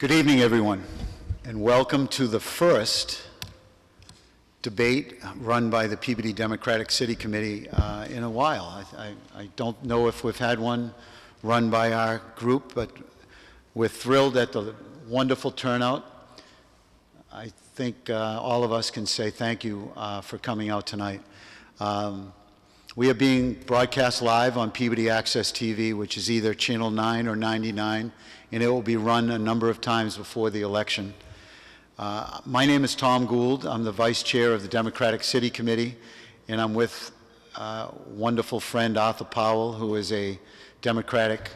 Good evening, everyone, and welcome to the first debate run by the Peabody Democratic City Committee in a while. I don't know if we've had one run by our group, but we're thrilled at the wonderful turnout. I think all of us can say thank you for coming out tonight. We are being broadcast live on Peabody Access TV, which is either Channel 9 or 99, and it will be run a number of times before the election. My name is Tom Gould. I'm the Vice Chair of the Democratic City Committee, and I'm with wonderful friend Arthur Powell, who is a Democratic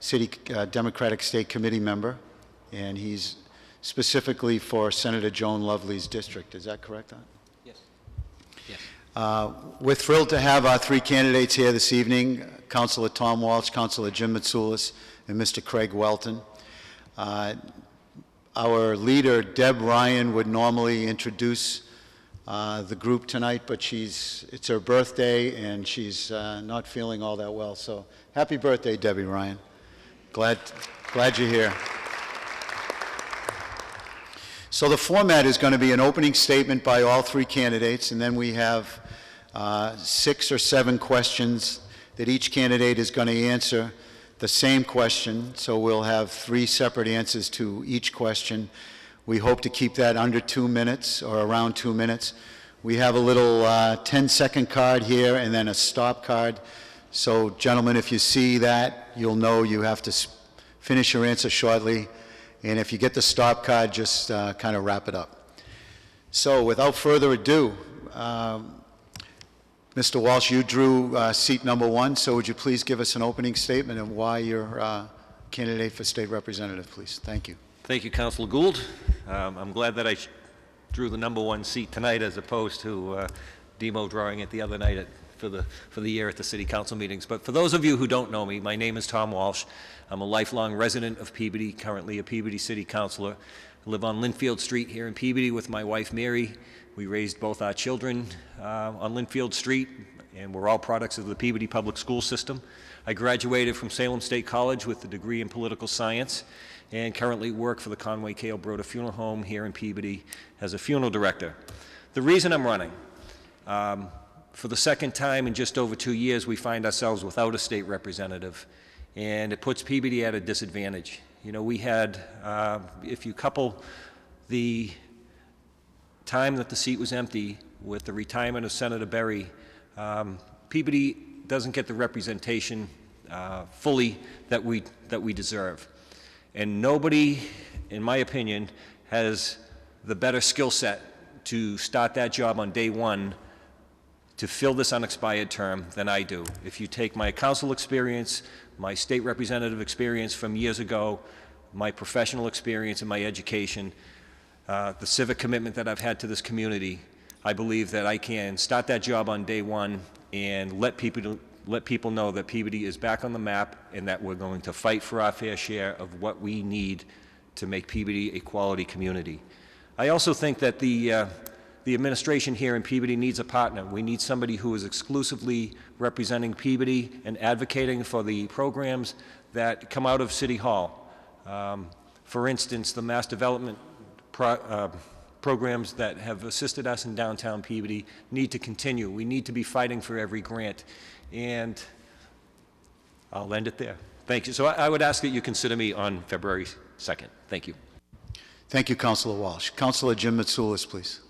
State Committee member, and he's specifically for Senator Joan Lovely's district. Is that correct, Arthur? Yes. Yes. We're thrilled to have our three candidates here this evening, Councilor Tom Walsh, Councilor Jim Mitsoulas, and Mr. Craig Welton. Our leader, Deb Ryan, would normally introduce the group tonight, but it's her birthday and she's not feeling all that well. So happy birthday, Debbie Ryan. Glad you're here. So the format is going to be an opening statement by all three candidates, and then we have 6 or 7 questions that each candidate is going to answer the same question. So we'll have 3 separate answers to each question. We hope to keep that under 2 minutes or around 2 minutes. We have a little 10-second card here and then a stop card. So gentlemen, if you see that, you'll know you have to finish your answer shortly. And if you get the stop card, just kind of wrap it up. So without further ado, Mr. Walsh, you drew seat number 1, so would you please give us an opening statement and why you're candidate for state representative, please? Thank you. Thank you, Councilor Gould. I'm glad that I drew the number 1 seat tonight as opposed to demo drawing it the other night for the year at the city council meetings. But for those of you who don't know me, my name is Tom Walsh. I'm a lifelong resident of Peabody, currently a Peabody City Councilor. I live on Linfield Street here in Peabody with my wife, Mary. We raised both our children on Linfield Street, and we're all products of the Peabody Public School System. I graduated from Salem State College with a degree in political science and currently work for the Conway Cale Broda Funeral Home here in Peabody as a funeral director. The reason I'm running, for the second time in just over 2 years, we find ourselves without a state representative, and it puts Peabody at a disadvantage. You know, we had, if you couple the time that the seat was empty with the retirement of Senator Berry, Peabody doesn't get the representation fully that we deserve. And nobody, in my opinion, has the better skill set to start that job on day 1 to fill this unexpired term than I do. If you take my council experience, my state representative experience from years ago, my professional experience and my education, the civic commitment that I've had to this community, I believe that I can start that job on day 1 and let people know that Peabody is back on the map and that we're going to fight for our fair share of what we need to make Peabody a quality community. I also think that the administration here in Peabody needs a partner. We need somebody who is exclusively representing Peabody and advocating for the programs that come out of City Hall. For instance, the mass development programs that have assisted us in downtown Peabody need to continue. We need to be fighting for every grant. And I'll end it there. Thank you. So I would ask that you consider me on February 2nd. Thank you. Thank you, Councilor Walsh. Councilor Jim Mitsoulas, please.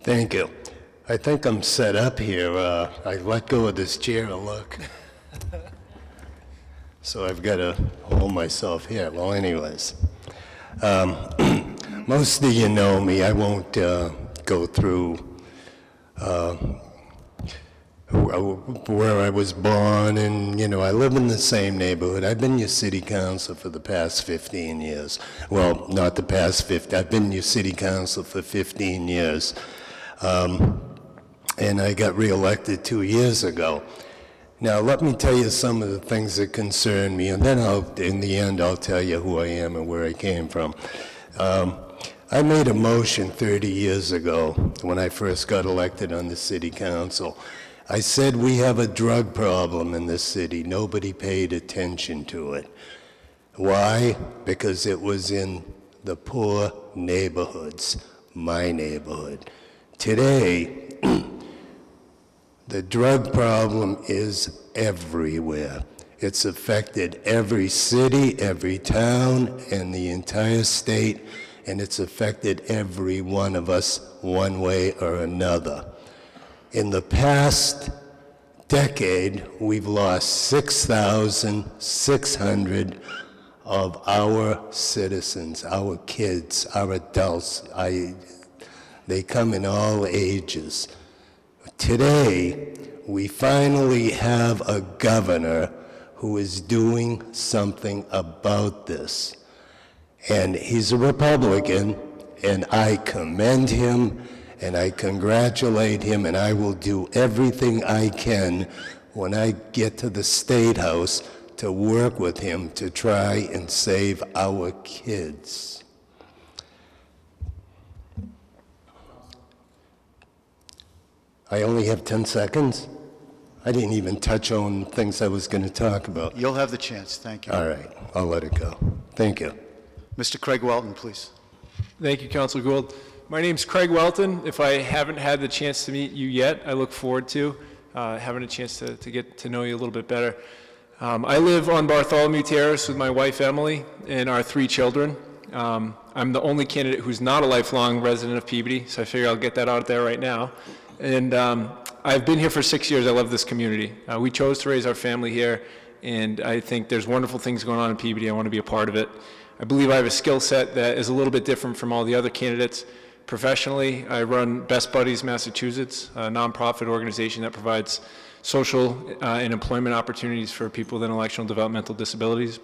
Thank you. I think I'm set up here. I let go of this chair a look. So I've got to hold myself here. Well, anyways. Most of you know me. I won't go through where I was born, and you know, I live in the same neighborhood. I've been your city council for the past 15 years. Well, not the past 50. I've been your city council for 15 years. And I got reelected 2 years ago. Now, let me tell you some of the things that concern me, and then in the end, I'll tell you who I am and where I came from. I made a motion 30 years ago when I first got elected on the city council. I said we have a drug problem in this city. Nobody paid attention to it. Why? Because it was in the poor neighborhoods, my neighborhood. Today, the drug problem is everywhere. It's affected every city, every town, and the entire state, and it's affected every one of us one way or another. In the past decade, we've lost 6,600 of our citizens, our kids, our adults. They come in all ages. Today, we finally have a governor who is doing something about this. And he's a Republican, and I commend him, and I congratulate him, and I will do everything I can when I get to the State House to work with him to try and save our kids. I only have 10 seconds? I didn't even touch on things I was going to talk about. You'll have the chance. Thank you. All right, I'll let it go. Thank you. Mr. Craig Welton, please. Thank you, Councilor Gould. My name's Craig Welton. If I haven't had the chance to meet you yet, I look forward to having a chance to get to know you a little bit better. I live on Bartholomew Terrace with my wife, Emily, and our 3 children. I'm the only candidate who's not a lifelong resident of Peabody, so I figure I'll get that out there right now. And I've been here for 6 years. I love this community. We chose to raise our family here, and I think there's wonderful things going on in Peabody. I want to be a part of it. I believe I have a skill set that is a little bit different from all the other candidates. Professionally, I run Best Buddies Massachusetts, a nonprofit organization that provides social and employment opportunities for people with intellectual and developmental disabilities.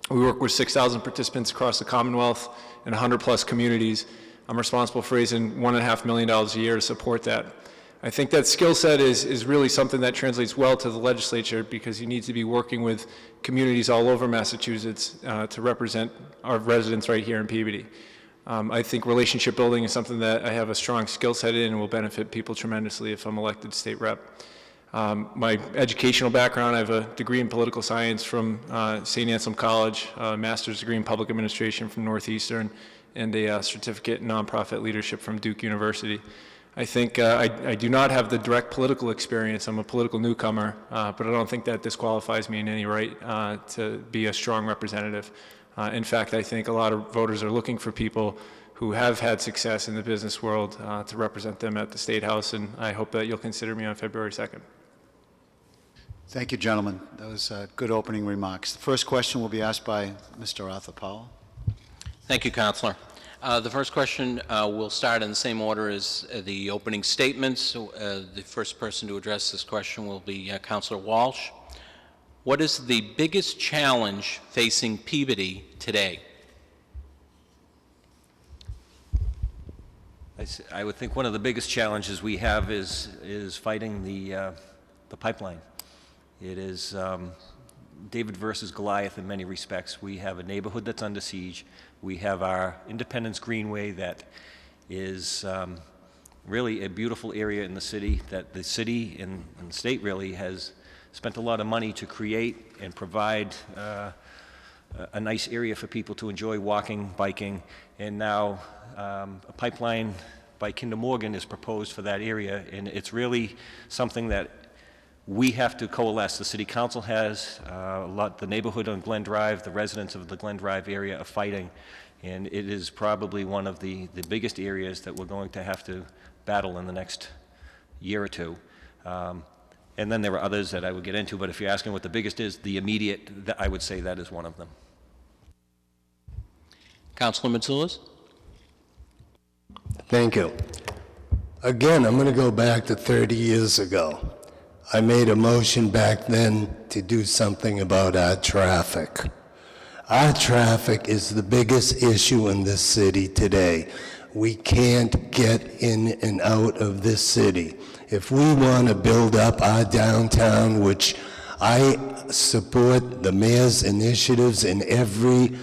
We work with 6,000 participants across the Commonwealth and 100+ communities. I'm responsible for raising $1.5 million a year to support that. I think that skill set is really something that translates well to the legislature, because you need to be working with communities all over Massachusetts to represent our residents right here in Peabody. I think relationship building is something that I have a strong skill set in and will benefit people tremendously if I'm elected state rep. My educational background, I have a degree in political science from St. Anselm College, a master's degree in public administration from Northeastern, and a certificate in nonprofit leadership from Duke University. I think I do not have the direct political experience. I'm a political newcomer, but I don't think that disqualifies me in any right to be a strong representative. In fact, I think a lot of voters are looking for people who have had success in the business world to represent them at the State House, and I hope that you'll consider me on February 2nd. Thank you, gentlemen. That was good opening remarks. The first question will be asked by Mr. Arthur Powell. Thank you, Councilor. The first question will start in the same order as the opening statements. The first person to address this question will be Councilor Walsh. What is the biggest challenge facing Peabody today? I would think one of the biggest challenges we have is fighting the pipeline. It is David versus Goliath in many respects. We have a neighborhood that's under siege. We have our Independence Greenway that is really a beautiful area in the city that the city and the state really has spent a lot of money to create and provide a nice area for people to enjoy walking, biking, and now a pipeline by Kinder Morgan is proposed for that area, and it's really something that we have to coalesce. The City Council has the neighborhood on Glen Drive, the residents of the Glen Drive area are fighting, and it is probably one of the biggest areas that we're going to have to battle in the next year or two. And then there are others that I would get into, but if you're asking what the biggest is, the immediate, I would say that is one of them. Councilor Mitsoulas? Thank you. Again, I'm going to go back to 30 years ago. I made a motion back then to do something about our traffic. Our traffic is the biggest issue in this city today. We can't get in and out of this city. If we want to build up our downtown, which I support the mayor's initiatives in every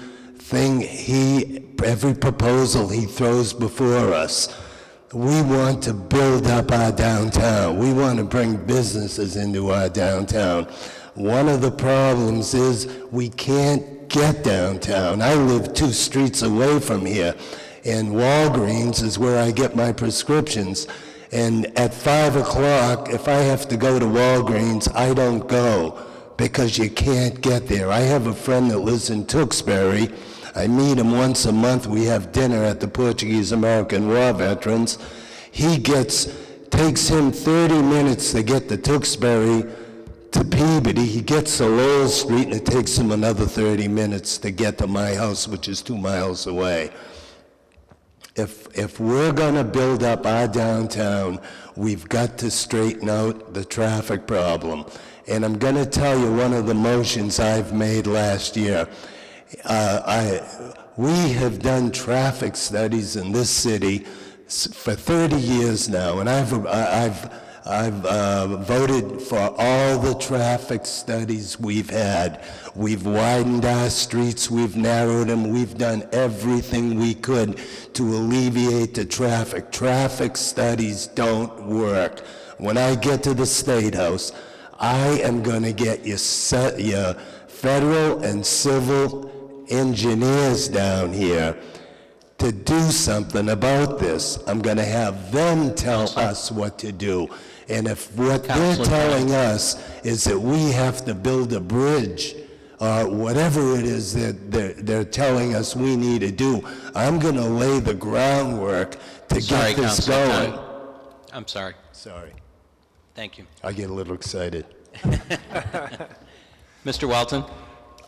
proposal he throws before us, we want to build up our downtown. We want to bring businesses into our downtown. One of the problems is we can't get downtown. I live 2 streets away from here, and Walgreens is where I get my prescriptions. And at 5 o'clock, if I have to go to Walgreens, I don't go because you can't get there. I have a friend that lives in Tewksbury. I meet him once a month. We have dinner at the Portuguese-American War Veterans. Takes him 30 minutes to get to Tewksbury to Peabody. He gets to Lowell Street, and it takes him another 30 minutes to get to my house, which is 2 miles away. If we're gonna build up our downtown, we've got to straighten out the traffic problem. And I'm gonna tell you one of the motions I've made last year. We have done traffic studies in this city for 30 years now, and I've voted for all the traffic studies we've had. We've widened our streets, we've narrowed them, we've done everything we could to alleviate the traffic. Traffic studies don't work. When I get to the State House, I am going to get your federal and civil engineers down here to do something about this. I'm going to have them tell us what to do. And if what they're telling us is that we have to build a bridge or whatever it is that they're telling us we need to do, I'm going to lay the groundwork to get this going. I'm sorry. Sorry. Thank you. I get a little excited. Mr. Walton?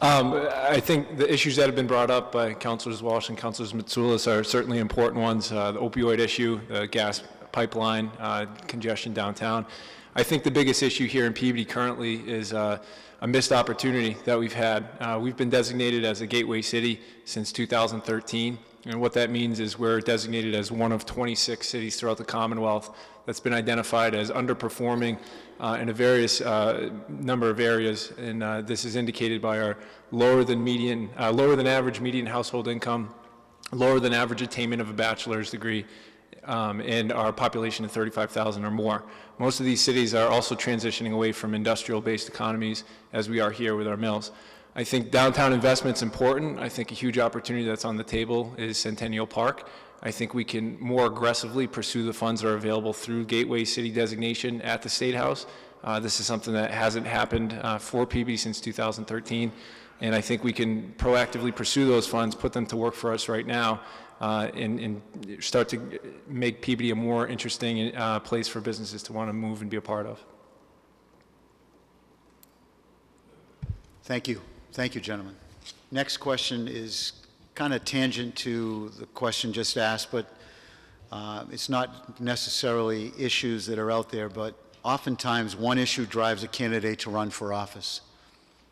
I think the issues that have been brought up by Councilors Walsh and Councilors Mitsoulas are certainly important ones. The opioid issue, the gas pipeline, congestion downtown. I think the biggest issue here in Peabody currently is a missed opportunity that we've had. We've been designated as a gateway city since 2013, and what that means is we're designated as one of 26 cities throughout the Commonwealth that's been identified as underperforming in a various number of areas, and this is indicated by our lower than average median household income, lower than average attainment of a bachelor's degree, and our population of 35,000 or more. Most of these cities are also transitioning away from industrial-based economies, as we are here with our mills. I think downtown investment's important. I think a huge opportunity that's on the table is Centennial Park. I think we can more aggressively pursue the funds that are available through Gateway City designation at the State House. This is something that hasn't happened for Peabody since 2013, and I think we can proactively pursue those funds, put them to work for us right now, and start to make Peabody a more interesting place for businesses to want to move and be a part of. Thank you. Thank you, gentlemen. Next question is kind of tangent to the question just asked, but it's not necessarily issues that are out there, but oftentimes one issue drives a candidate to run for office.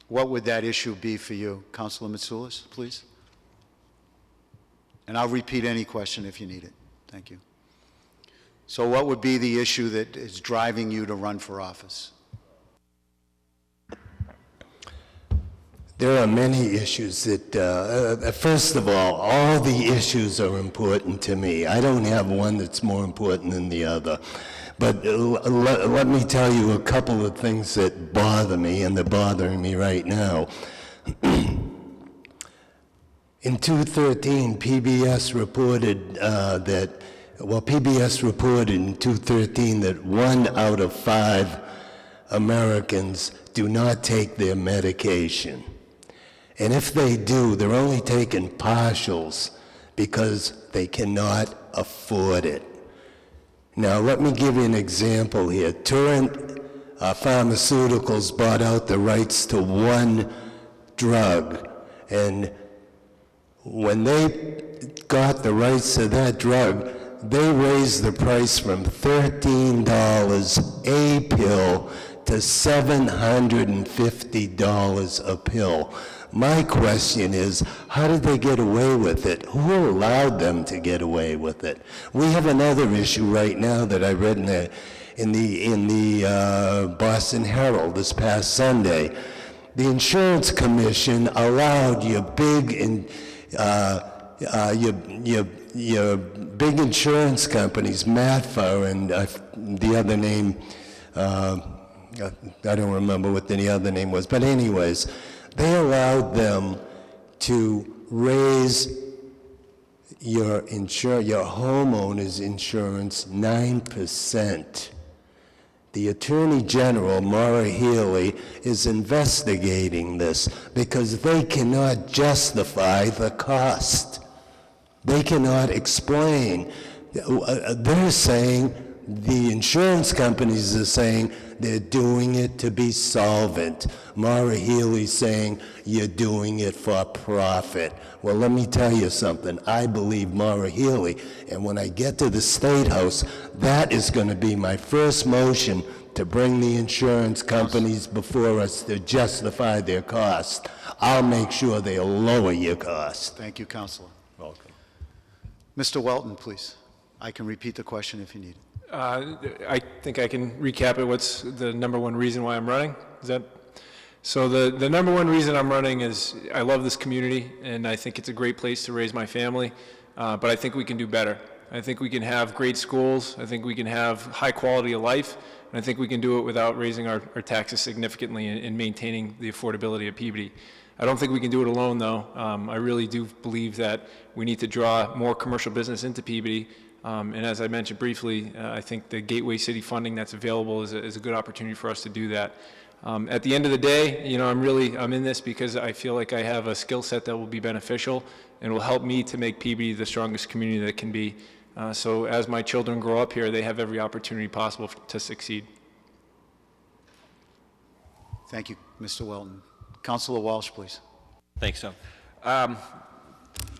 What would that issue be for you? Councilor Mitsoulas, please. And I'll repeat any question if you need it. Thank you. So what would be the issue that is driving you to run for office? There are many issues that, first of all the issues are important to me. I don't have one that's more important than the other. But let me tell you a couple of things that bother me, and they're bothering me right now. In 2013, PBS reported PBS reported in 2013 that 1 out of 5 Americans do not take their medication. And if they do, they're only taking partials because they cannot afford it. Now, let me give you an example here. Turent Pharmaceuticals bought out the rights to one drug, and when they got the rights to that drug, they raised the price from $13 a pill to $750 a pill. My question is, how did they get away with it? Who allowed them to get away with it? We have another issue right now that I read in the Boston Herald this past Sunday. The Insurance Commission allowed your big your big insurance companies, MATFA and the other name, I don't remember what the other name was, but anyways, they allowed them to raise your homeowner's insurance 9%. The Attorney General, Maura Healey, is investigating this because they cannot justify the cost. They cannot explain. They're saying, the insurance companies are saying they're doing it to be solvent. Maura Healey's saying you're doing it for profit. Well, let me tell you something. I believe Maura Healey, and when I get to the State House, that is going to be my first motion to bring the insurance companies before us to justify their cost. I'll make sure they'll lower your cost. Thank you, Councilor. Welcome. Mr. Welton, please. I can repeat the question if you need it. I think I can recap it. What's the number one reason why I'm running? Is that? So the number one reason I'm running is I love this community, and I think it's a great place to raise my family, but I think we can do better. I think we can have great schools. I think we can have high quality of life, and I think we can do it without raising our taxes significantly and maintaining the affordability of Peabody. I don't think we can do it alone, though. I really do believe that we need to draw more commercial business into Peabody. And as I mentioned briefly, I think the Gateway City funding that's available is a good opportunity for us to do that. At the end of the day, you know, I'm in this because I feel like I have a skill set that will be beneficial and will help me to make Peabody the strongest community that it can be. So as my children grow up here, they have every opportunity possible to succeed. Thank you, Mr. Welton. Councilor Walsh, please. Thanks, Tom.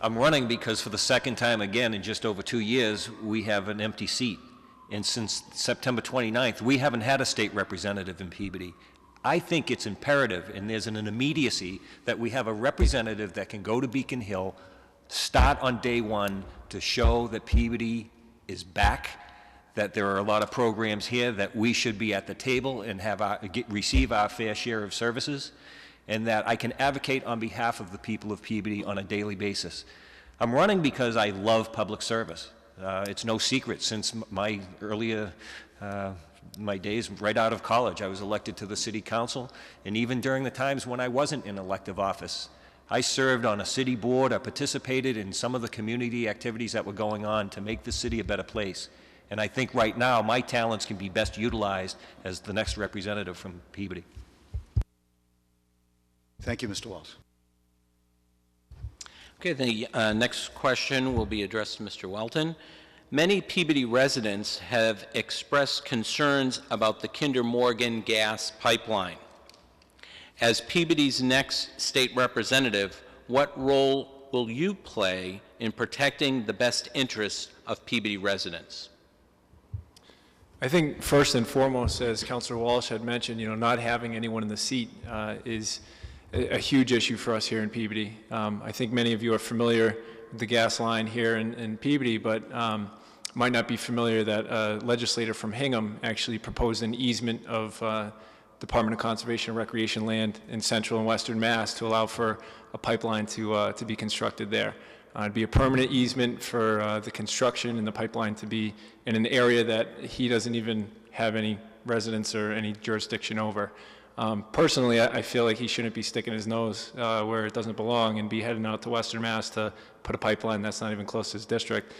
I'm running because for the second time again in just over 2 years, we have an empty seat. And since September 29th, we haven't had a state representative in Peabody. I think it's imperative, and there's an immediacy, that we have a representative that can go to Beacon Hill, start on day one to show that Peabody is back, that there are a lot of programs here that we should be at the table and receive our fair share of services, and that I can advocate on behalf of the people of Peabody on a daily basis. I'm running because I love public service. It's no secret, since my my days right out of college, I was elected to the city council, and even during the times when I wasn't in elective office, I served on a city board, I participated in some of the community activities that were going on to make the city a better place. And I think right now my talents can be best utilized as the next representative from Peabody. Thank you, Mr. Walsh. Okay, the next question will be addressed to Mr. Welton. Many Peabody residents have expressed concerns about the Kinder Morgan gas pipeline. As Peabody's next state representative, what role will you play in protecting the best interests of Peabody residents? I think first and foremost, as Councilor Walsh had mentioned, you know, not having anyone in the seat is a huge issue for us here in Peabody. I think many of you are familiar with the gas line here in Peabody, but might not be familiar that a legislator from Hingham actually proposed an easement of Department of Conservation and Recreation land in central and western Mass to allow for a pipeline to be constructed there. It'd be a permanent easement for the construction and the pipeline to be in an area that he doesn't even have any residence or any jurisdiction over. Personally, I feel like he shouldn't be sticking his nose where it doesn't belong and be heading out to Western Mass to put a pipeline that's not even close to his district.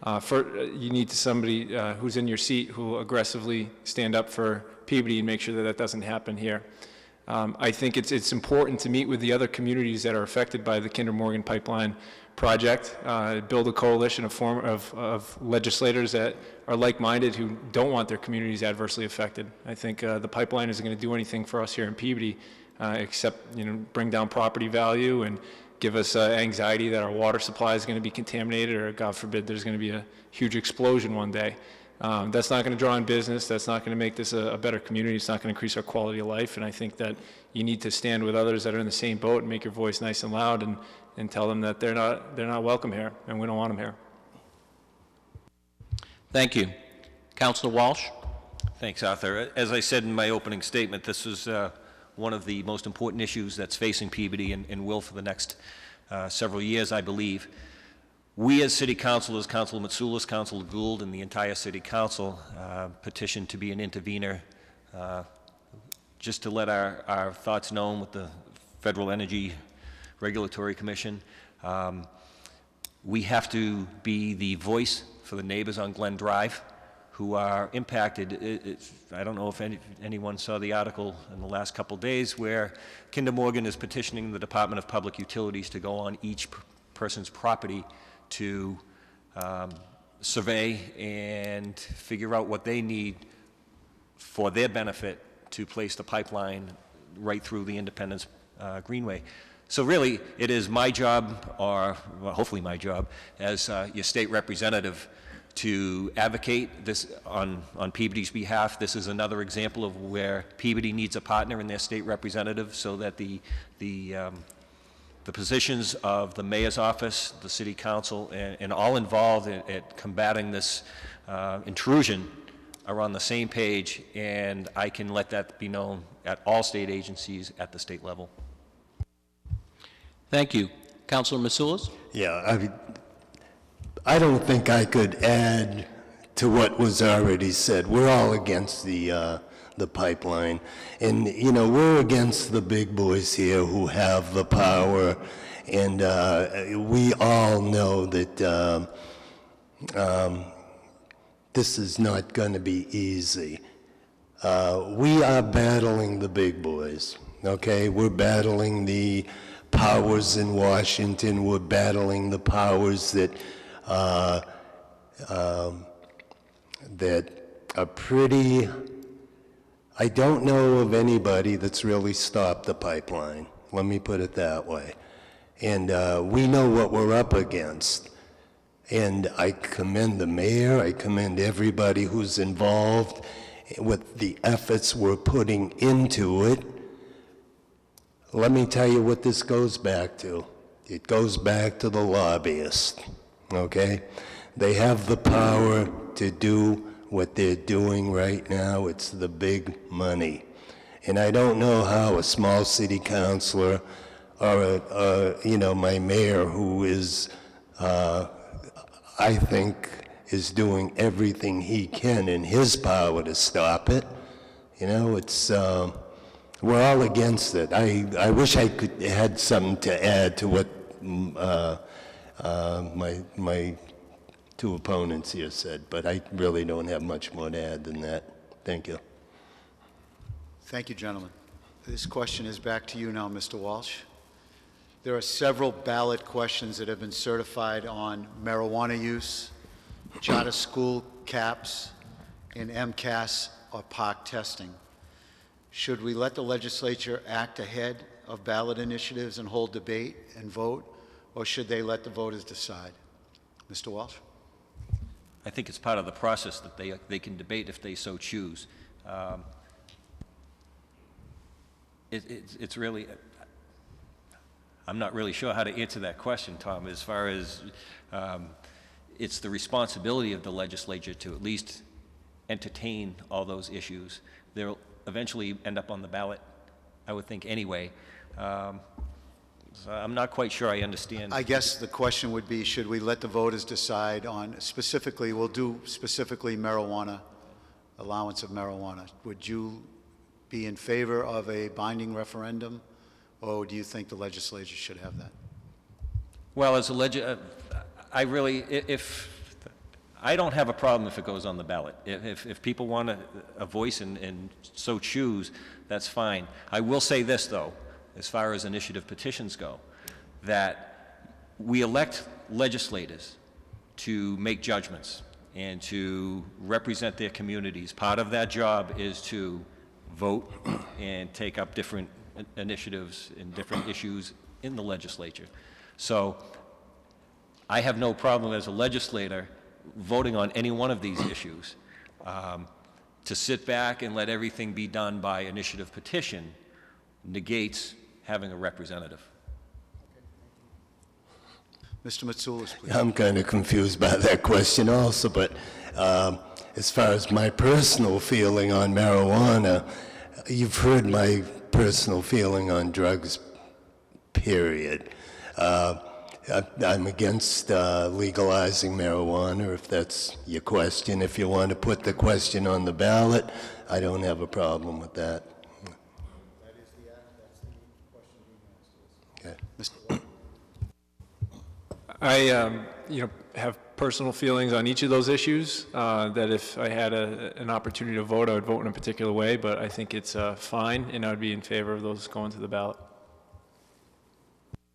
You need somebody who's in your seat who will aggressively stand up for Peabody and make sure that that doesn't happen here. I think it's important to meet with the other communities that are affected by the Kinder Morgan pipeline project, build a coalition of legislators that are like-minded who don't want their communities adversely affected. I think the pipeline isn't going to do anything for us here in Peabody except, you know, bring down property value and give us anxiety that our water supply is going to be contaminated, or God forbid there's going to be a huge explosion one day. That's not going to draw in business. That's not going to make this a better community. It's not going to increase our quality of life. And I think that you need to stand with others that are in the same boat and make your voice nice and loud and tell them that they're not welcome here and we don't want them here. Thank you. Councilor Walsh? Thanks, Arthur. As I said in my opening statement, this is one of the most important issues that's facing Peabody and will for the next several years, I believe. We as city councilors, Councilor Mitsoulas, Councilor Gould, and the entire city council petitioned to be an intervener, just to let our thoughts known with the Federal Energy Regulatory Commission. We have to be the voice for the neighbors on Glen Drive who are impacted. I don't know if anyone saw the article in the last couple days where Kinder Morgan is petitioning the Department of Public Utilities to go on each person's property to survey and figure out what they need for their benefit to place the pipeline right through the Independence Greenway. So really, it is my job, or well, hopefully my job, as your state representative to advocate this on Peabody's behalf. This is another example of where Peabody needs a partner in their state representative so that the positions of the mayor's office, the city council, and all involved at combating this intrusion are on the same page, and I can let that be known at all state agencies at the state level. Thank you. Councilor Mitsoulas? Yeah, I don't think I could add to what was already said. We're all against the pipeline, and you know we're against the big boys here who have the power, and we all know that this is not going to be easy. We are battling the big boys. Okay, we're battling the powers in Washington. We're battling the powers that that are pretty. I don't know of anybody that's really stopped the pipeline. Let me put it that way. And we know what we're up against. And I commend the mayor. I commend everybody who's involved with the efforts we're putting into it. Let me tell you what this goes back to. It goes back to the lobbyists, okay? They have the power to do what they're doing right now. It's the big money. And I don't know how a small city councilor or, you know, my mayor who is, I think, is doing everything he can in his power to stop it. You know, it's, we're all against it. I wish I could had something to add to what my two opponents here said, but I really don't have much more to add than that. Thank you. Thank you, gentlemen. This question is back to you now, Mr. Walsh. There are several ballot questions that have been certified on marijuana use, charter school caps, and MCAS or park testing. Should we let the legislature act ahead of ballot initiatives and hold debate and vote, or should they let the voters decide? Mr. Walsh? I think it's part of the process that they can debate if they so choose. It's really, I'm not really sure how to answer that question, Tom, as far as it's the responsibility of the legislature to at least entertain all those issues. They'll eventually end up on the ballot, I would think, anyway. So I'm not quite sure I understand. I guess the question would be, should we let the voters decide on specifically, we'll do specifically marijuana, allowance of marijuana. Would you be in favor of a binding referendum, or do you think the legislature should have that? Well, as a I really, I don't have a problem if it goes on the ballot. If people want a voice and so choose, that's fine. I will say this, though, as far as initiative petitions go, that we elect legislators to make judgments and to represent their communities. Part of that job is to vote and take up different initiatives and different issues in the legislature. So I have no problem as a legislator voting on any one of these issues. To sit back and let everything be done by initiative petition negates having a representative. Mr. Mitsoulas, please. I'm kind of confused by that question also, but as far as my personal feeling on marijuana, you've heard my personal feeling on drugs, period. I'm against legalizing marijuana, if that's your question. If you want to put the question on the ballot, I don't have a problem with that. Okay. I, have personal feelings on each of those issues, that if I had an opportunity to vote, I would vote in a particular way, but I think it's fine, and I would be in favor of those going to the ballot.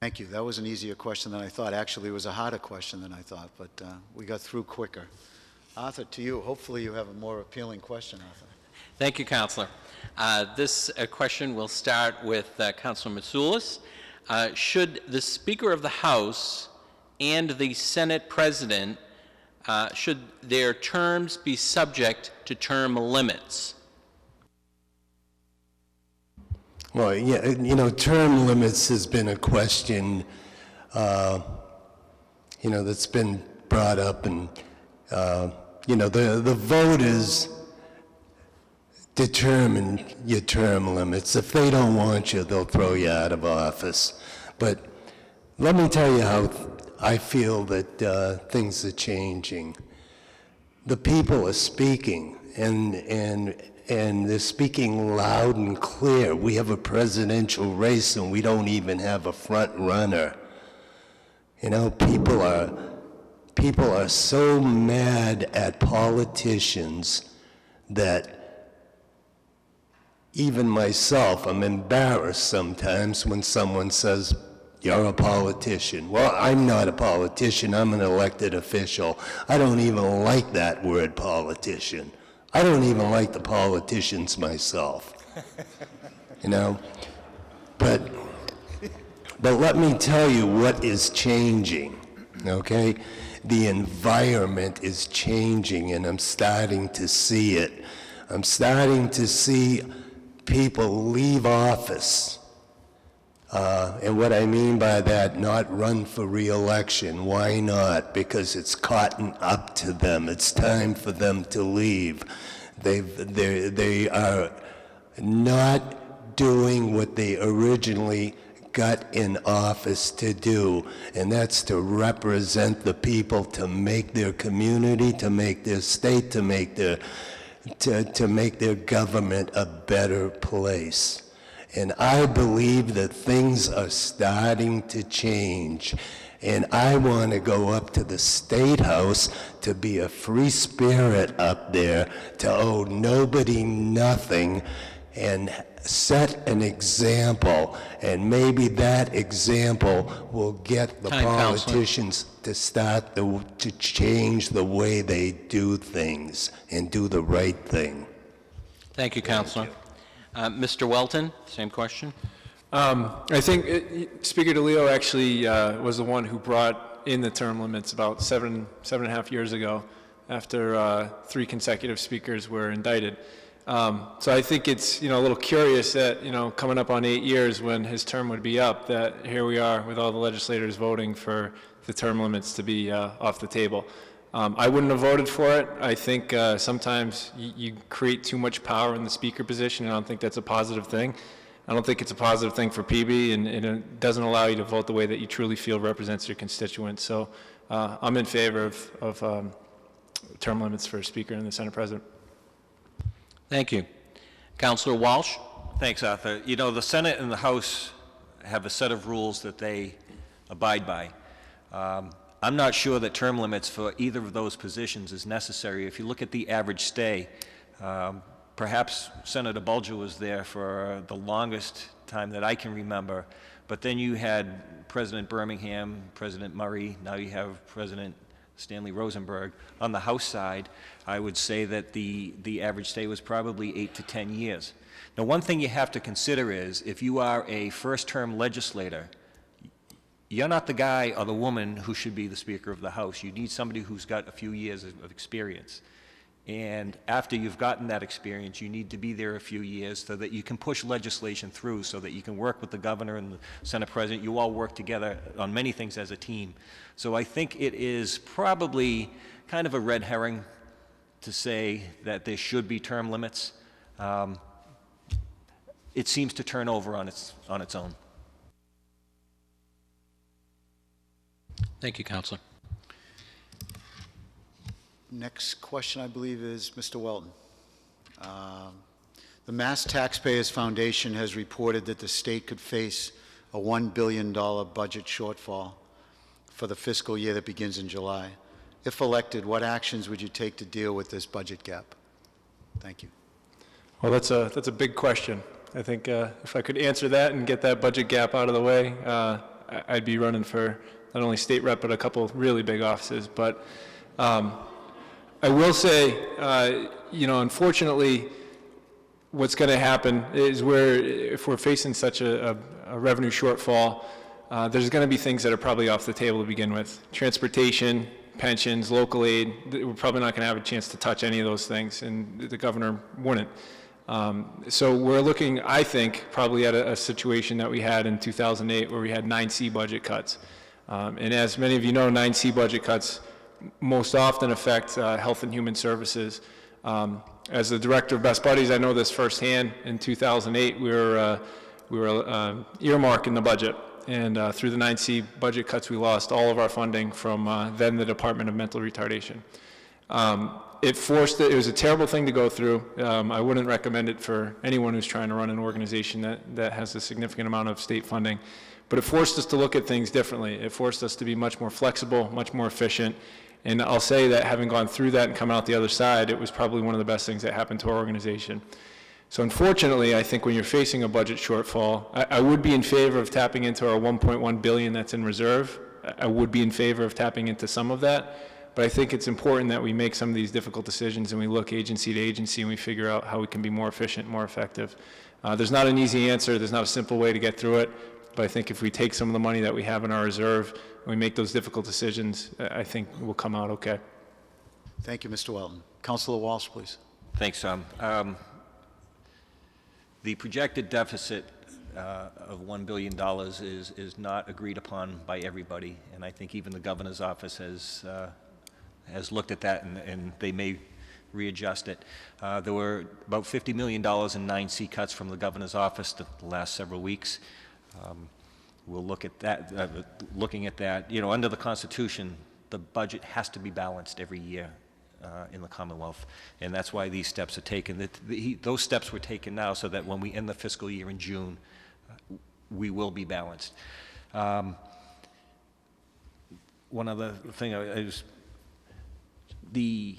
Thank you. That was an easier question than I thought. Actually, it was a harder question than I thought, but we got through quicker. Arthur, to you. Hopefully you have a more appealing question, Arthur. Thank you, Counselor. This question will start with Counselor Mitsoulas. Should the Speaker of the House and the Senate President, should their terms be subject to term limits? Well, yeah, term limits has been a question, that's been brought up, and, the voters determine your term limits. If they don't want you, they'll throw you out of office. But let me tell you how I feel that things are changing. The people are speaking, and they're speaking loud and clear. We have a presidential race, and we don't even have a front runner. People are so mad at politicians that even myself, I'm embarrassed sometimes when someone says, "You're a politician." Well, I'm not a politician. I'm an elected official. I don't even like that word, politician. I don't even like the politicians myself. But let me tell you what is changing, okay? The environment is changing, and I'm starting to see it. I'm starting to see people leave office. And what I mean by that, not run for re-election. Why not? Because it's caught up to them. It's time for them to leave. They are not doing what they originally got in office to do, and that's to represent the people, to make their community, to make their state, to make their government a better place. And I believe that things are starting to change. And I want to go up to the State House to be a free spirit up there, to owe nobody nothing, and set an example. And maybe that example will get the politicians to start to change the way they do things and do the right thing. Thank you, Counselor. Mr. Welton, same question. I think Speaker DeLeo actually was the one who brought in the term limits about seven and a half years ago, after 3 consecutive speakers were indicted. So I think it's a little curious that coming up on 8 years when his term would be up, that here we are with all the legislators voting for the term limits to be off the table. I wouldn't have voted for it. I think sometimes you create too much power in the speaker position, and I don't think that's a positive thing. I don't think it's a positive thing for PB, and it doesn't allow you to vote the way that you truly feel represents your constituents. So I'm in favor of term limits for Speaker and the Senate President. Thank you. Counselor Walsh? Thanks, Arthur. The Senate and the House have a set of rules that they abide by. I'm not sure that term limits for either of those positions is necessary. If you look at the average stay, perhaps Senator Bulger was there for the longest time that I can remember, but then you had President Birmingham, President Murray, now you have President Stanley Rosenberg. On the House side, I would say that the average stay was probably 8 to 10 years. Now, one thing you have to consider is, if you are a first-term legislator, you're not the guy or the woman who should be the Speaker of the House. You need somebody who's got a few years of experience. And after you've gotten that experience, you need to be there a few years so that you can push legislation through, so that you can work with the governor and the Senate President. You all work together on many things as a team. So I think it is probably kind of a red herring to say that there should be term limits. It seems to turn over on its own. Thank you, Counselor. Next question, I believe, is Mr. Welton. The Mass Taxpayers Foundation has reported that the state could face a $1 billion budget shortfall for the fiscal year that begins in July. If elected, what actions would you take to deal with this budget gap? Thank you. Well, that's a big question. I think if I could answer that and get that budget gap out of the way, I'd be running for not only state rep, but a couple of really big offices. But I will say, unfortunately, what's going to happen is if we're facing such a revenue shortfall, there's going to be things that are probably off the table to begin with. Transportation, pensions, local aid, we're probably not going to have a chance to touch any of those things, and the governor wouldn't. So we're looking, I think, probably at a situation that we had in 2008 where we had 9C budget cuts. And as many of you know, 9C budget cuts most often affect health and human services. As the director of Best Buddies, I know this firsthand. In 2008, we were earmarking the budget. And through the 9C budget cuts, we lost all of our funding from then the Department of Mental Retardation. It was a terrible thing to go through. I wouldn't recommend it for anyone who's trying to run an organization that has a significant amount of state funding. But it forced us to look at things differently. It forced us to be much more flexible, much more efficient. And I'll say that having gone through that and come out the other side, it was probably one of the best things that happened to our organization. So unfortunately, I think when you're facing a budget shortfall, I would be in favor of tapping into our $1.1 billion that's in reserve. I would be in favor of tapping into some of that. But I think it's important that we make some of these difficult decisions and we look agency to agency and we figure out how we can be more efficient, more effective. There's not an easy answer. There's not a simple way to get through it. But I think if we take some of the money that we have in our reserve and we make those difficult decisions, I think we'll come out okay. Thank you, Mr. Welton. Councilor Walsh, please. Thanks, Tom. The projected deficit of $1 billion is not agreed upon by everybody, and I think even the governor's office has looked at that, and they may readjust it. There were about $50 million in 9C cuts from the governor's office the last several weeks. We'll look at that, looking at that. Under the Constitution, the budget has to be balanced every year in the Commonwealth, and that's why these steps are taken. Those steps were taken now so that when we end the fiscal year in June, we will be balanced. One other thing is the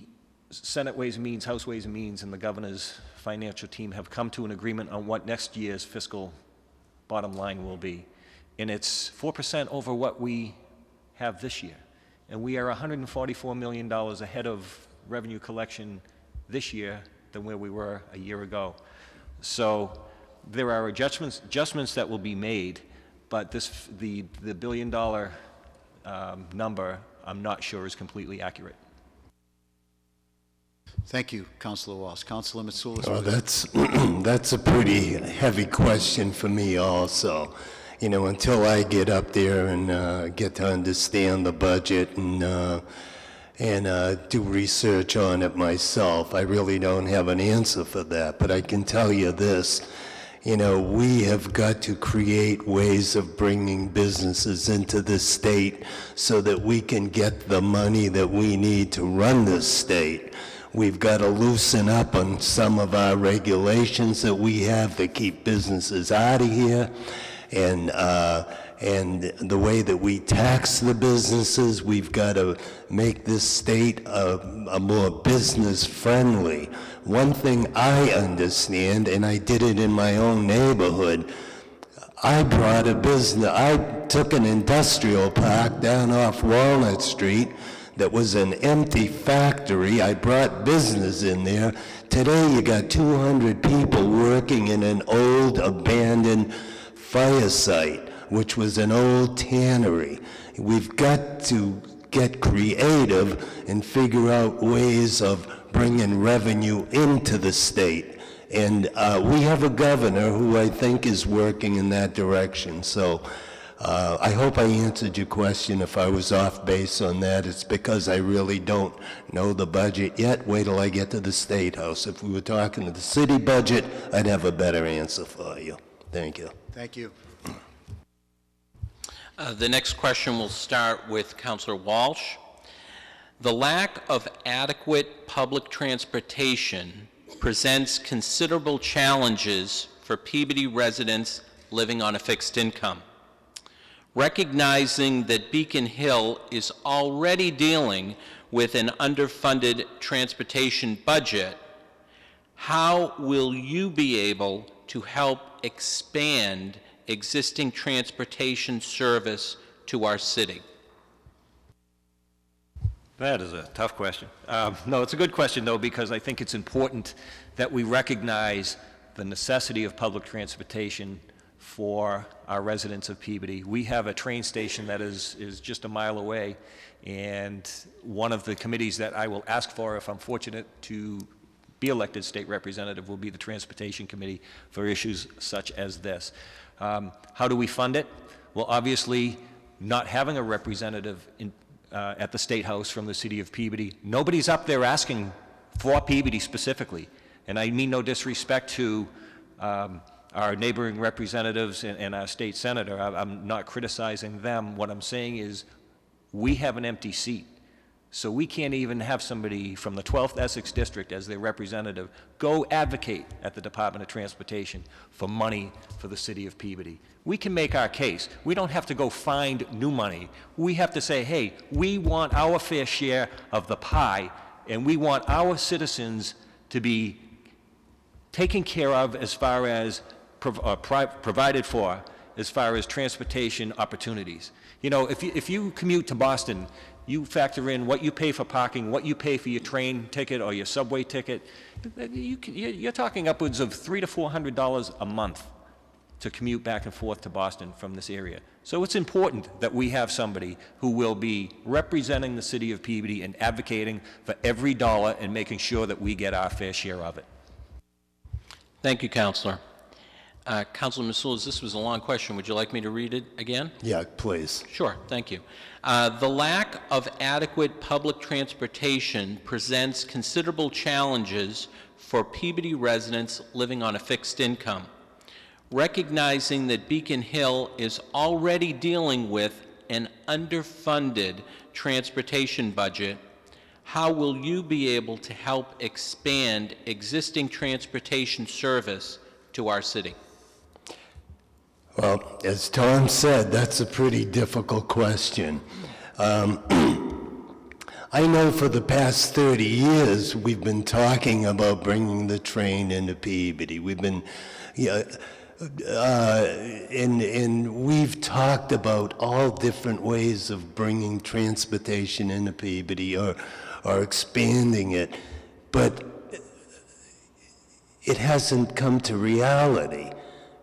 Senate Ways and Means, House Ways and Means, and the governor's financial team have come to an agreement on what next year's fiscal bottom line will be. And it's 4% over what we have this year. And we are $144 million ahead of revenue collection this year than where we were a year ago. So there are adjustments that will be made, but the $1 billion number, I'm not sure is completely accurate. Thank you, Councilor Walsh. Councilor Mitsoulas. Well, that's a pretty heavy question for me also. Until I get up there and get to understand the budget and do research on it myself, I really don't have an answer for that. But I can tell you this, we have got to create ways of bringing businesses into this state so that we can get the money that we need to run this state. We've got to loosen up on some of our regulations that we have to keep businesses out of here. And the way that we tax the businesses, we've got to make this state a more business-friendly. One thing I understand, and I did it in my own neighborhood, I took an industrial park down off Walnut Street that was an empty factory. I brought business in there. Today you got 200 people working in an old abandoned fire site, which was an old tannery. We've got to get creative and figure out ways of bringing revenue into the state. And we have a governor who I think is working in that direction. So I hope I answered your question. If I was off base on that, it's because I really don't know the budget yet. Wait till I get to the State House. If we were talking to the city budget, I'd have a better answer for you. Thank you. Thank you. The next question will start with Councilor Walsh. The lack of adequate public transportation presents considerable challenges for Peabody residents living on a fixed income. Recognizing that Beacon Hill is already dealing with an underfunded transportation budget, how will you be able to help expand existing transportation service to our city? That is a tough question. No, it's a good question, though, because I think it's important that we recognize the necessity of public transportation for our residents of Peabody. We have a train station that is just a mile away, and one of the committees that I will ask for, if I'm fortunate to be elected state representative, will be the Transportation Committee for issues such as this. How do we fund it? Well, obviously, not having a representative at the State House from the city of Peabody, nobody's up there asking for Peabody specifically. And I mean no disrespect to our neighboring representatives and our state senator. I'm not criticizing them. What I'm saying is we have an empty seat. So we can't even have somebody from the 12th Essex District as their representative go advocate at the Department of Transportation for money for the city of Peabody. We can make our case. We don't have to go find new money. We have to say, hey, we want our fair share of the pie, and we want our citizens to be taken care of as far as provided for as far as transportation opportunities. You know, if you commute to Boston, you factor in what you pay for parking, what you pay for your train ticket or your subway ticket, you're talking upwards of $300 to $400 a month to commute back and forth to Boston from this area. So it's important that we have somebody who will be representing the city of Peabody and advocating for every dollar and making sure that we get our fair share of it. Thank you, Councilor. Councilor Masulis, this was a long question. Would you like me to read it again? Yeah, please. Sure, thank you. The lack of adequate public transportation presents considerable challenges for Peabody residents living on a fixed income. Recognizing that Beacon Hill is already dealing with an underfunded transportation budget, how will you be able to help expand existing transportation service to our city? Well, as Tom said, that's a pretty difficult question. I know for the past 30 years we've been talking about bringing the train into Peabody. We've been, and we've talked about all different ways of bringing transportation into Peabody or expanding it, but it hasn't come to reality.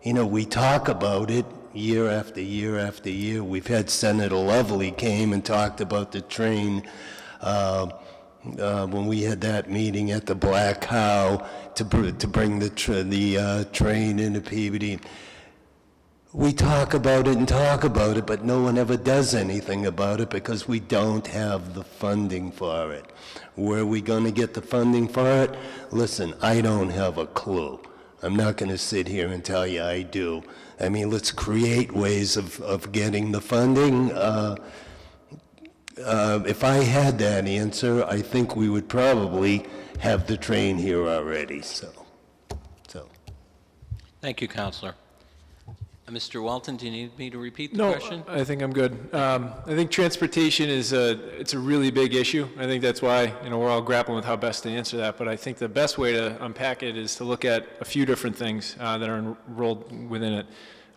You know, we talk about it year after year after year. We've had Senator Lovely came and talked about the train when we had that meeting at the Black Cow to bring the train into Peabody. We talk about it and talk about it, but no one ever does anything about it because we don't have the funding for it. Where are we going to get the funding for it? Listen, I don't have a clue. I'm not going to sit here and tell you I do. I mean, let's create ways of getting the funding. If I had that answer, I think we would probably have the train here already. So. Thank you, Councilor. Mr. Walton, do you need me to repeat the No, question? I think I'm good. I think transportation it's a really big issue. I think that's why, we're all grappling with how best to answer that. But I think the best way to unpack it is to look at a few different things that are enrolled within it.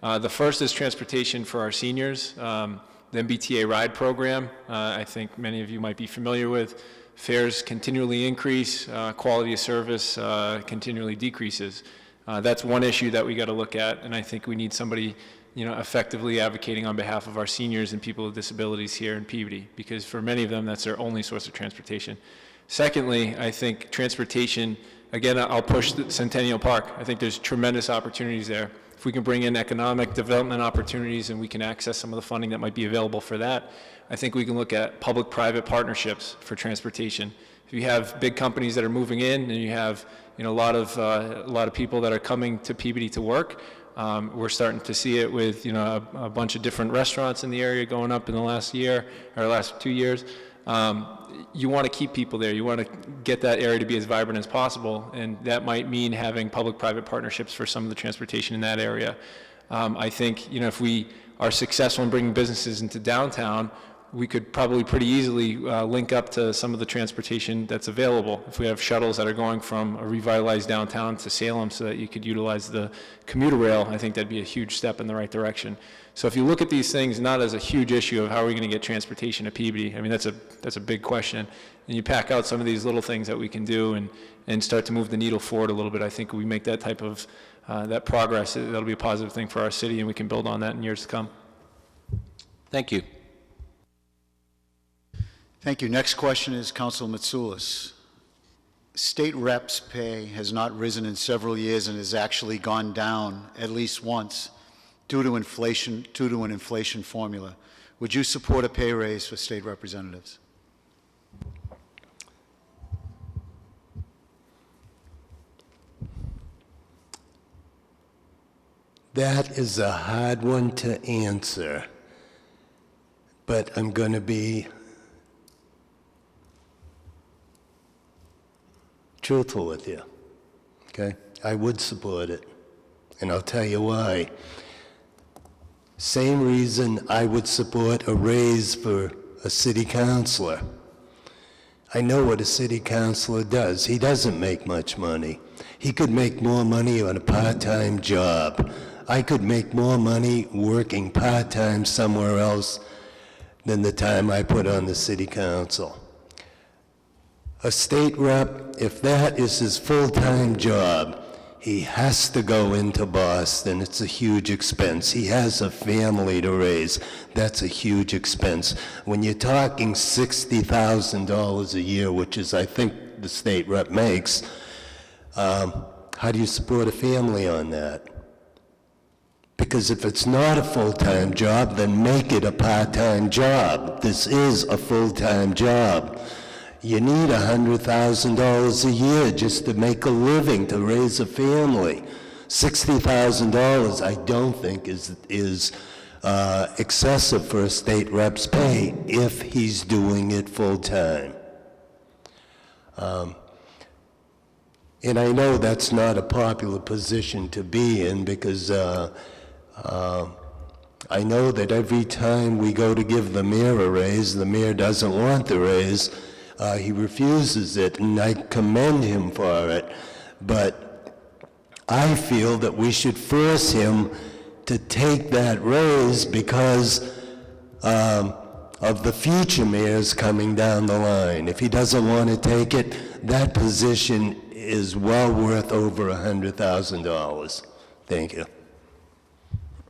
The first is transportation for our seniors. The MBTA RIDE program, I think many of you might be familiar with. Fares continually increase, quality of service continually decreases. That's one issue that we got to look at, and I think we need somebody, effectively advocating on behalf of our seniors and people with disabilities here in Peabody, because for many of them, that's their only source of transportation. Secondly, I think transportation, again, I'll push the Centennial Park. I think there's tremendous opportunities there. If we can bring in economic development opportunities and we can access some of the funding that might be available for that, I think we can look at public-private partnerships for transportation. If you have big companies that are moving in and you have a lot of people that are coming to Peabody to work, We're starting to see it with, you know, a bunch of different restaurants in the area going up in the last year, or last 2 years. You want to keep people there. You want to get that area to be as vibrant as possible, and that might mean having public-private partnerships for some of the transportation in that area. I think, you know, if we are successful in bringing businesses into downtown, we could probably pretty easily link up to some of the transportation that's available. If we have shuttles that are going from a revitalized downtown to Salem so that you could utilize the commuter rail, I think that'd be a huge step in the right direction. So if you look at these things not as a huge issue of how are we going to get transportation to Peabody, I mean, that's a big question. And you pack out some of these little things that we can do and start to move the needle forward a little bit. I think we make that type of that progress, that'll be a positive thing for our city, and we can build on that in years to come. Thank you. Thank you. Next question is Council Mitsoulas. State reps' pay has not risen in several years and has actually gone down at least once due to an inflation formula. Would you support a pay raise for state representatives? That is a hard one to answer, but I'm going to be truthful with you, okay? I would support it, and I'll tell you why. Same reason I would support a raise for a city councilor. I know what a city councilor does. He doesn't make much money. He could make more money on a part-time job. I could make more money working part-time somewhere else than the time I put on the city council. A state rep, if that is his full-time job, he has to go into Boston. It's a huge expense. He has a family to raise. That's a huge expense. When you're talking $60,000 a year, which is, I think, the state rep makes, how do you support a family on that? Because if it's not a full-time job, then make it a part-time job. This is a full-time job. You need $100,000 a year just to make a living, to raise a family. $60,000 I don't think is excessive for a state rep's pay if he's doing it full-time. And I know that's not a popular position to be in because I know that every time we go to give the mayor a raise, the mayor doesn't want the raise. He refuses it, and I commend him for it. But I feel that we should force him to take that raise because of the future mayors coming down the line. If he doesn't want to take it, that position is well worth over $100,000. Thank you.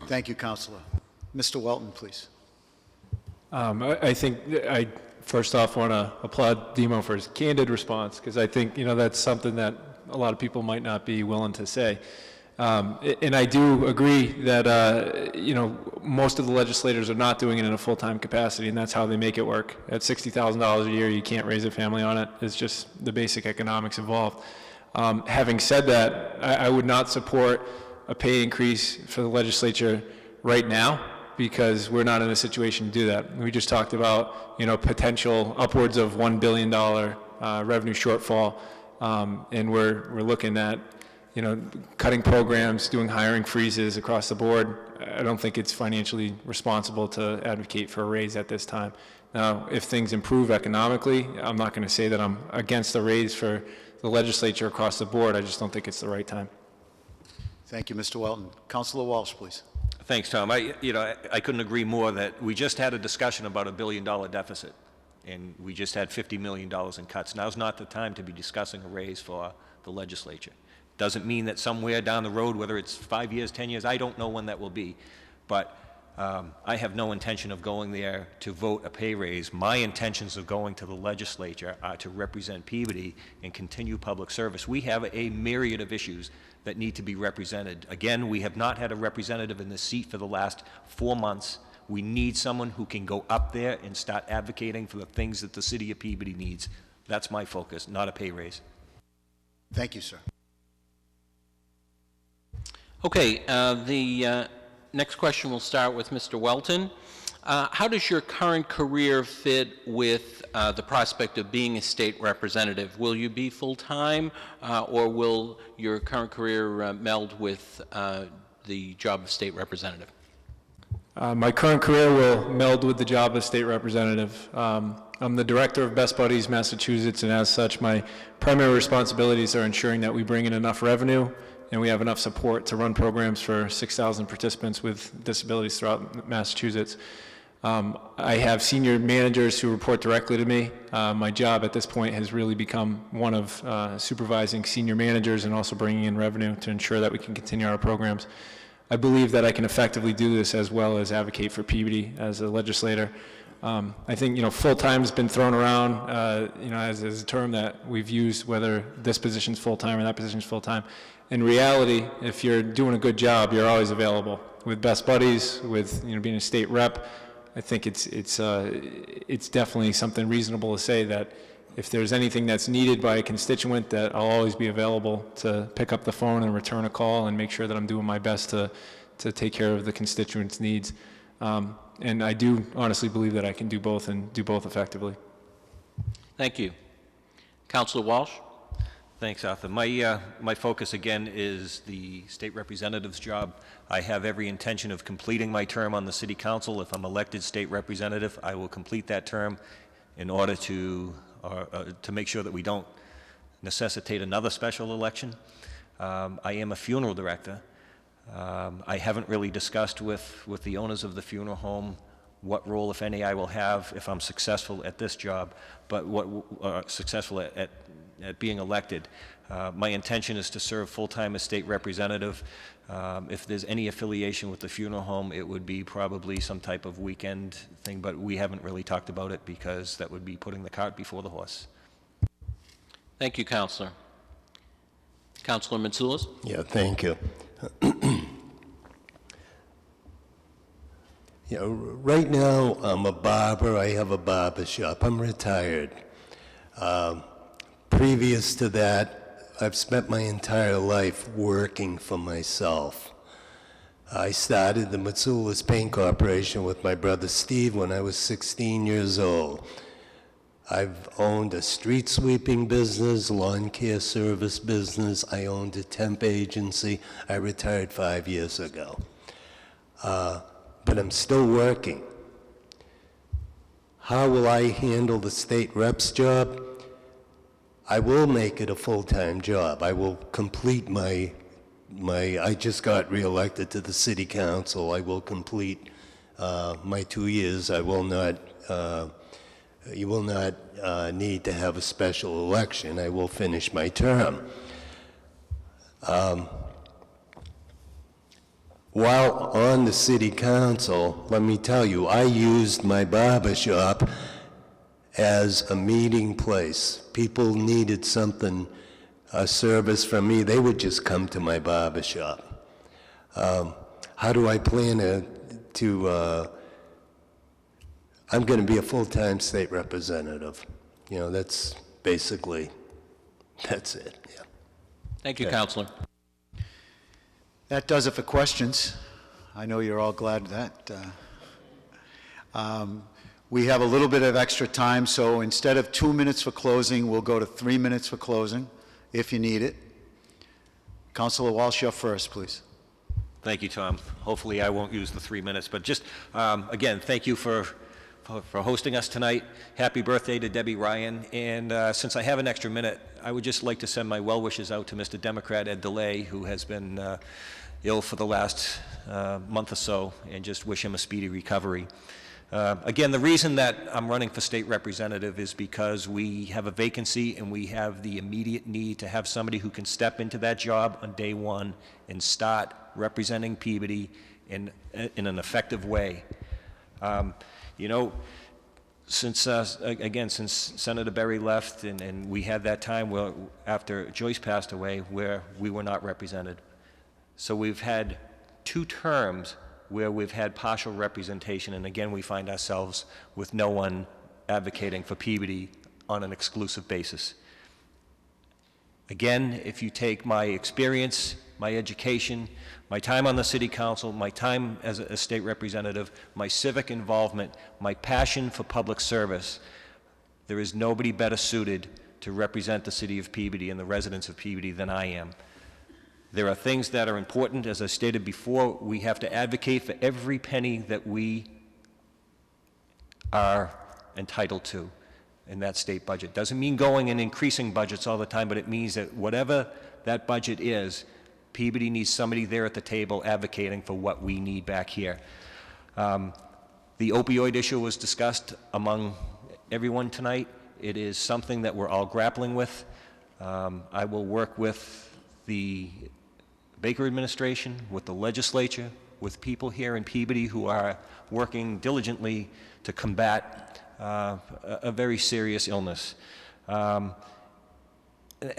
Thank you, Councilor. Mr. Welton, please. I think I first off want to applaud Demo for his candid response, because I think, you know, that's something that a lot of people might not be willing to say. And I do agree that, you know, most of the legislators are not doing it in a full-time capacity, and that's how they make it work. At $60,000 a year, you can't raise a family on it. It's just the basic economics involved. Having said that, I would not support a pay increase for the legislature right now, because we're not in a situation to do that. We just talked about, you know, potential upwards of $1 billion revenue shortfall, and we're looking at, you know, cutting programs, doing hiring freezes across the board. I don't think it's financially responsible to advocate for a raise at this time. Now, if things improve economically, I'm not going to say that I'm against a raise for the legislature across the board. I just don't think it's the right time. Thank you, Mr. Welton. Councilor Walsh, please. Thanks, Tom. I couldn't agree more that we just had a discussion about $1 billion deficit, and we just had $50 million in cuts. Now's not the time to be discussing a raise for the legislature. Doesn't mean that somewhere down the road, whether it's 5 years, 10 years, I don't know when that will be, but I have no intention of going there to vote a pay raise. My intentions of going to the legislature are to represent Peabody and continue public service. We have a myriad of issues that need to be represented. Again, we have not had a representative in this seat for the last 4 months. We need someone who can go up there and start advocating for the things that the city of Peabody needs. That's my focus, not a pay raise. Thank you, sir. Okay, the next question will start with Mr. Welton. How does your current career fit with the prospect of being a state representative? Will you be full-time, or will your current career meld with the job of state representative? My current career will meld with the job of state representative. I'm the director of Best Buddies Massachusetts, and as such, my primary responsibilities are ensuring that we bring in enough revenue and we have enough support to run programs for 6,000 participants with disabilities throughout Massachusetts. I have senior managers who report directly to me. My job at this point has really become one of supervising senior managers and also bringing in revenue to ensure that we can continue our programs. I believe that I can effectively do this as well as advocate for Peabody as a legislator. I think, full-time has been thrown around, as a term that we've used, whether this position's full-time or that position's full-time. In reality, if you're doing a good job, you're always available. With Best Buddies, with, being a state rep, I think it's definitely something reasonable to say that if there's anything that's needed by a constituent, that I'll always be available to pick up the phone and return a call and make sure that I'm doing my best to take care of the constituents' needs. And I do honestly believe that I can do both and do both effectively. Thank you. Councilor Walsh? Thanks, Arthur. My focus, again, is the state representative's job. I have every intention of completing my term on the city council. If I'm elected state representative, I will complete that term in order to make sure that we don't necessitate another special election. I am a funeral director. I haven't really discussed with the owners of the funeral home what role, if any, I will have if I'm successful at this job, but successful at being elected. My intention is to serve full-time as state representative. If there's any affiliation with the funeral home, it would be probably some type of weekend thing, but we haven't really talked about it because that would be putting the cart before the horse. Thank you, Councilor. Councilor Mitsoulas? Yeah, thank you. Right now, I'm a barber. I have a barber shop. I'm retired. Previous to that, I've spent my entire life working for myself. I started the Mitsoulas Paint Corporation with my brother Steve when I was 16 years old. I've owned a street sweeping business, lawn care service business. I owned a temp agency. I retired 5 years ago. But I'm still working. How will I handle the state rep's job? I will make it a full-time job. I will complete I just got reelected to the city council. I will complete my 2 years. I will not, you will not need to have a special election. I will finish my term. While on the city council, let me tell you, I used my barber shop as a meeting place. People needed something, a service from me, they would just come to my barber shop. How do I plan I'm going to be a full-time state representative. That's basically, that's it, yeah. Thank you, Okay. Councilor. That does it for questions. I know you're all glad that. We have a little bit of extra time, so instead of 2 minutes for closing, we'll go to 3 minutes for closing, if you need it. Councilor Walsh, you're first, please. Thank you, Tom. Hopefully I won't use the 3 minutes, but just, again, thank you for hosting us tonight. Happy birthday to Debbie Ryan. And since I have an extra minute, I would just like to send my well wishes out to Mr. Democrat Ed DeLay, who has been ill for the last month or so, and just wish him a speedy recovery. Again, the reason that I'm running for state representative is because we have a vacancy and we have the immediate need to have somebody who can step into that job on day one and start representing Peabody in an effective way. Since Senator Berry left and we had that time where, after Joyce passed away, where we were not represented. So we've had 2 terms where we've had partial representation, and again, we find ourselves with no one advocating for Peabody on an exclusive basis. Again, if you take my experience my education, my time on the city council, my time as a state representative, my civic involvement, my passion for public service, there is nobody better suited to represent the city of Peabody and the residents of Peabody than I am. There are things that are important. As I stated before, we have to advocate for every penny that we are entitled to in that state budget. Doesn't mean going and increasing budgets all the time, but it means that whatever that budget is, Peabody needs somebody there at the table advocating for what we need back here. The opioid issue was discussed among everyone tonight. It is something that we're all grappling with. I will work with the Baker administration, with the legislature, with people here in Peabody who are working diligently to combat a very serious illness. And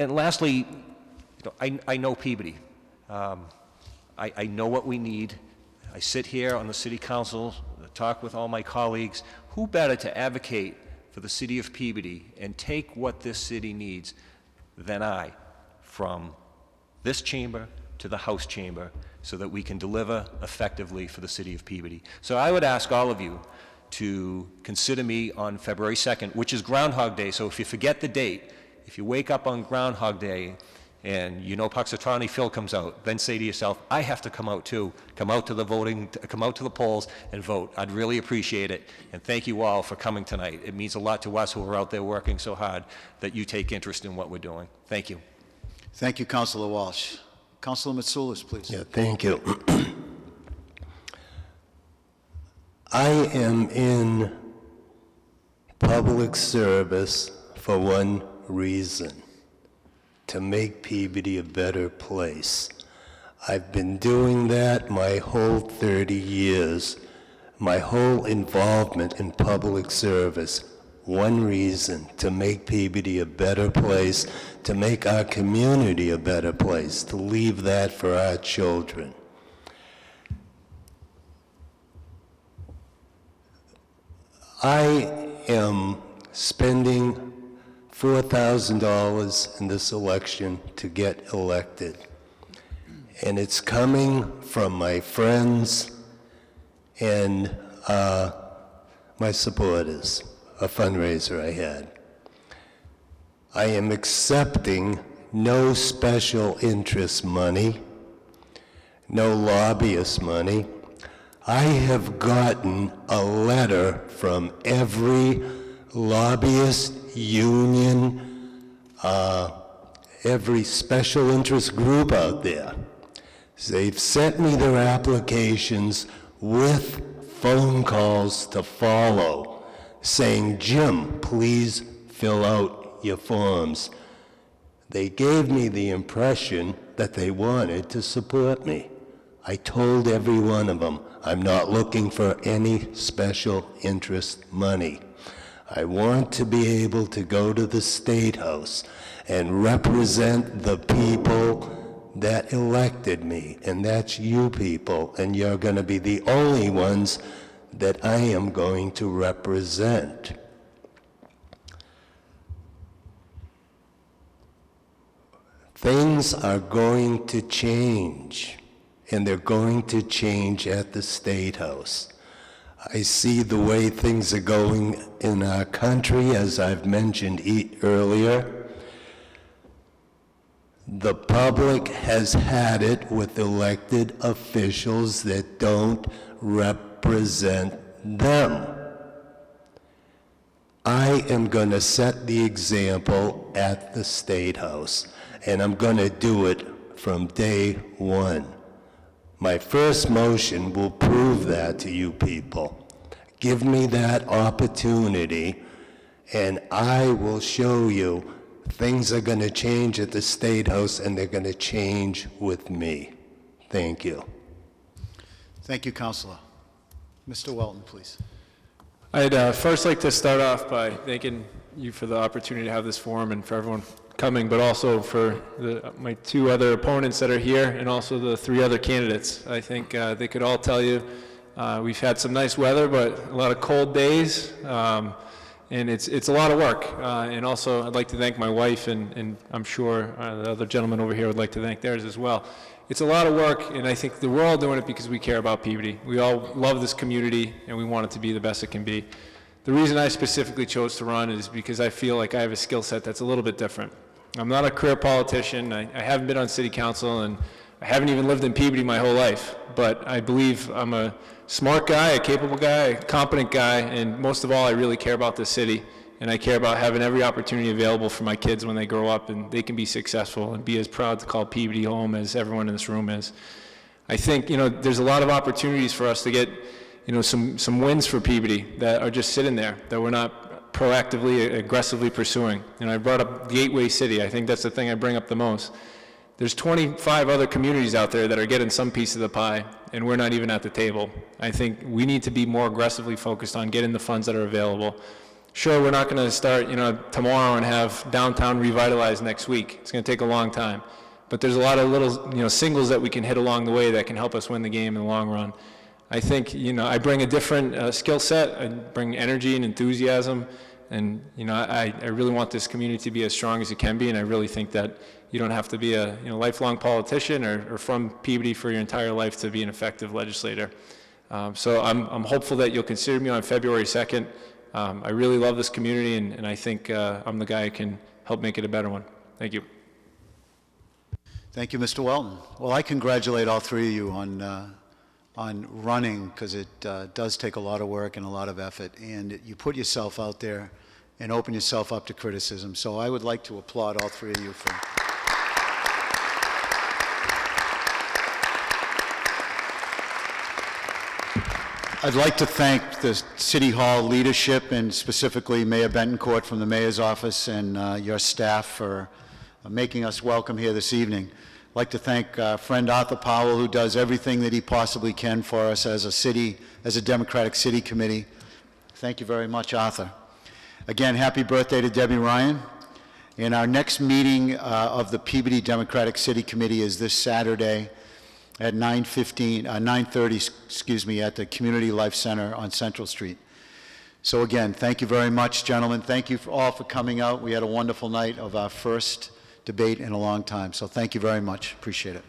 lastly, I know Peabody. I know what we need. I sit here on the city council, talk with all my colleagues. Who better to advocate for the city of Peabody and take what this city needs than I, from this chamber to the House chamber, so that we can deliver effectively for the city of Peabody. So I would ask all of you to consider me on February 2nd, which is Groundhog Day. So if you forget the date, if you wake up on Groundhog Day and you know Puxatrani Phil comes out, then say to yourself, I have to come out too. Come out to the voting, come out to the polls and vote. I'd really appreciate it. And thank you all for coming tonight. It means a lot to us who are out there working so hard that you take interest in what we're doing. Thank you. Thank you, Councilor Walsh. Councilor Mitsoulas, please. Yeah, thank you. I am in public service for one reason: to make Peabody a better place. I've been doing that my whole 30 years, my whole involvement in public service. One reason: to make Peabody a better place, to make our community a better place, to leave that for our children. I am spending $4,000 in this election to get elected. And it's coming from my friends and my supporters, a fundraiser I had. I am accepting no special interest money, no lobbyist money. I have gotten a letter from every lobbyist, union, every special interest group out there. They've sent me their applications with phone calls to follow, saying, Jim, please fill out your forms. They gave me the impression that they wanted to support me. I told every one of them, I'm not looking for any special interest money. I want to be able to go to the State House and represent the people that elected me, and that's you people, and you're going to be the only ones that I am going to represent. Things are going to change, and they're going to change at the State House. I see the way things are going in our country, as I've mentioned earlier. The public has had it with elected officials that don't represent them. I am going to set the example at the State House, and I'm going to do it from day one. My first motion will prove that to you people. Give me that opportunity, and I will show you things are going to change at the State House, and they're going to change with me. Thank you. Thank you, Councilor. Mr. Welton, please. I'd first like to start off by thanking you for the opportunity to have this forum and for everyone coming, but also for my two other opponents that are here and also the three other candidates. I think they could all tell you we've had some nice weather, but a lot of cold days, and it's a lot of work. And also I'd like to thank my wife, and I'm sure the other gentleman over here would like to thank theirs as well. it's a lot of work, and I think that we're all doing it because we care about Peabody. We all love this community, and we want it to be the best it can be. The reason I specifically chose to run is because I feel like I have a skill set that's a little bit different. I'm not a career politician. I haven't been on city council, and I haven't even lived in Peabody my whole life. But I believe I'm a smart guy, a capable guy, a competent guy, and most of all, I really care about this city. And I care about having every opportunity available for my kids when they grow up and they can be successful and be as proud to call Peabody home as everyone in this room is. I think, there's a lot of opportunities for us to get, some wins for Peabody that are just sitting there, that we're not proactively, aggressively pursuing. I brought up Gateway City. I think that's the thing I bring up the most. There's 25 other communities out there that are getting some piece of the pie, and we're not even at the table. I think we need to be more aggressively focused on getting the funds that are available. Sure, we're not going to start, tomorrow and have downtown revitalized next week. It's going to take a long time. But there's a lot of little, singles that we can hit along the way that can help us win the game in the long run. I think, I bring a different skill set. I bring energy and enthusiasm. And, I really want this community to be as strong as it can be. And I really think that you don't have to be a lifelong politician or from Peabody for your entire life to be an effective legislator. So I'm hopeful that you'll consider me on February 2nd. I really love this community, and I think I'm the guy who can help make it a better one. Thank you. Thank you, Mr. Welton. Well, I congratulate all three of you on running, because it does take a lot of work and a lot of effort, and you put yourself out there and open yourself up to criticism. So I would like to applaud all three of you for... I'd like to thank the City Hall leadership, and specifically Mayor Betancourt from the Mayor's office and your staff for making us welcome here this evening. I'd like to thank our friend Arthur Powell, who does everything that he possibly can for us as a Democratic City Committee. Thank you very much, Arthur. Again, happy birthday to Debbie Ryan. And our next meeting of the Peabody Democratic City Committee is this Saturday at 9:30, at the Community Life Center on Central Street. So again, thank you very much, gentlemen. Thank you all for coming out. We had a wonderful night of our first debate in a long time. So thank you very much. Appreciate it.